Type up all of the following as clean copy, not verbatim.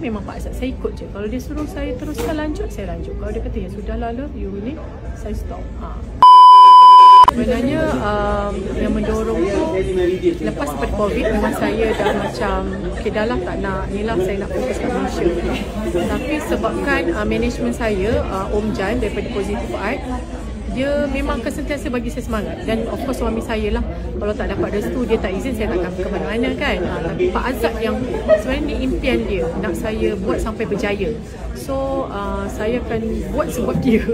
memang Pak Azad, saya ikut je. Kalau dia suruh saya teruskan lanjut, saya lanjut. Kalau dia kata ya sudahlah love, you ni, saya stop. Sebenarnya yang mendorong tu lepas daripada COVID memang saya dah macam okay dah lah, tak nak ni lah, saya nak fokus kat Malaysia. Tapi sebabkan management saya Om Jan daripada Positive Art, dia memang sentiasa bagi saya semangat. Dan of course suami saya lah, kalau tak dapat restu, dia tak izin, saya takkan ke mana-mana kan. Tapi Pak Azad yang sebenarnya ni impian dia, nak saya buat sampai berjaya. So saya akan buat sebab dia.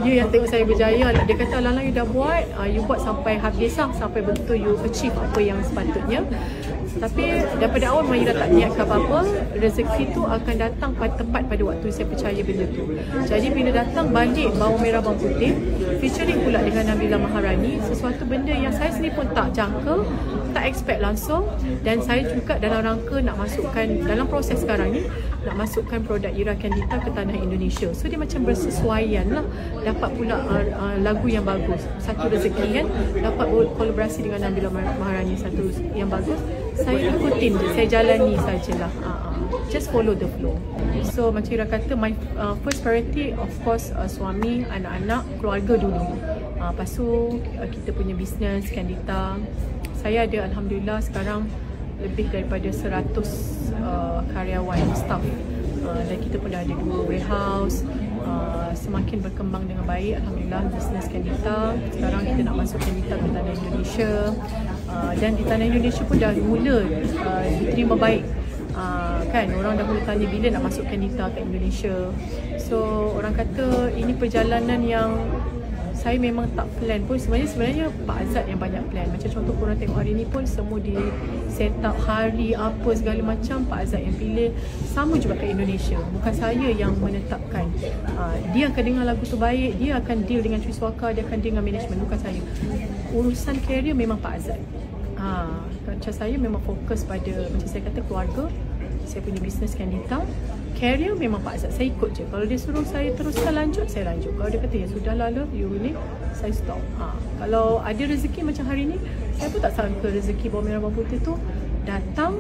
Dia yang tengok saya berjaya. Dia kata Lala, you dah buat, you buat sampai habis lah, sampai betul you achieve apa yang sepatutnya. Tapi daripada awal memang you dah tak niatkan apa-apa. Rezeki tu akan datang tepat pada waktu saya percaya benda tu. Jadi bila datang balik bawang merah bawang putih, featuring pula dengan Nabila Maharani, sesuatu benda yang saya sendiri pun tak jangka, tak expect langsung. Dan saya juga dalam rangka nak masukkan, dalam proses sekarang ni, nak masukkan produk Ira Candita ke tanah Indonesia. So dia macam bersesuaian lah. Dapat pula lagu yang bagus, satu rezeki kan, dapat kolaborasi dengan Nabila Maharani, satu yang bagus. Saya ikutin je, saya jalani sajalah. Just follow the flow. So macam Ira kata, my first priority of course suami, anak-anak, keluarga dulu. Lepas tu kita punya bisnes Candita. Saya ada alhamdulillah sekarang lebih daripada 100 karyawan, staff. Dan kita pun dah ada 2 warehouse. Semakin berkembang dengan baik alhamdulillah bisnes Candita. Sekarang kita nak masuk Candita ke tanah Indonesia. Dan di tanah Indonesia pun dah mula diterima baik. Kan orang dah mula tanya bila nak masuk Candita ke Indonesia. So orang kata ini perjalanan yang saya memang tak plan pun. Sebenarnya Pak Azad yang banyak plan. Macam contoh korang tengok hari ni pun semua di set up hari apa segala macam, Pak Azad yang pilih. Sama juga kat Indonesia, bukan saya yang menetapkan. Dia akan dengar lagu tu baik, dia akan deal dengan Triswaka, dia akan deal dengan management, bukan saya. Urusan career memang Pak Azad. Macam saya memang fokus pada, macam saya kata, keluarga. Saya punya bisnes Candita. Career memang Pak Azad, saya ikut je. Kalau dia suruh saya teruskan lanjut, saya lanjut. Kalau dia kata ya sudahlah love, you ni, saya stop. Kalau ada rezeki macam hari ni, saya pun tak sangka rezeki bawang merah bawang putih tu datang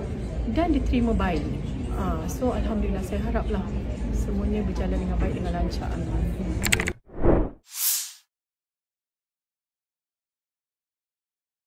dan diterima baik. So alhamdulillah, saya haraplah semuanya berjalan dengan baik, dengan lancar.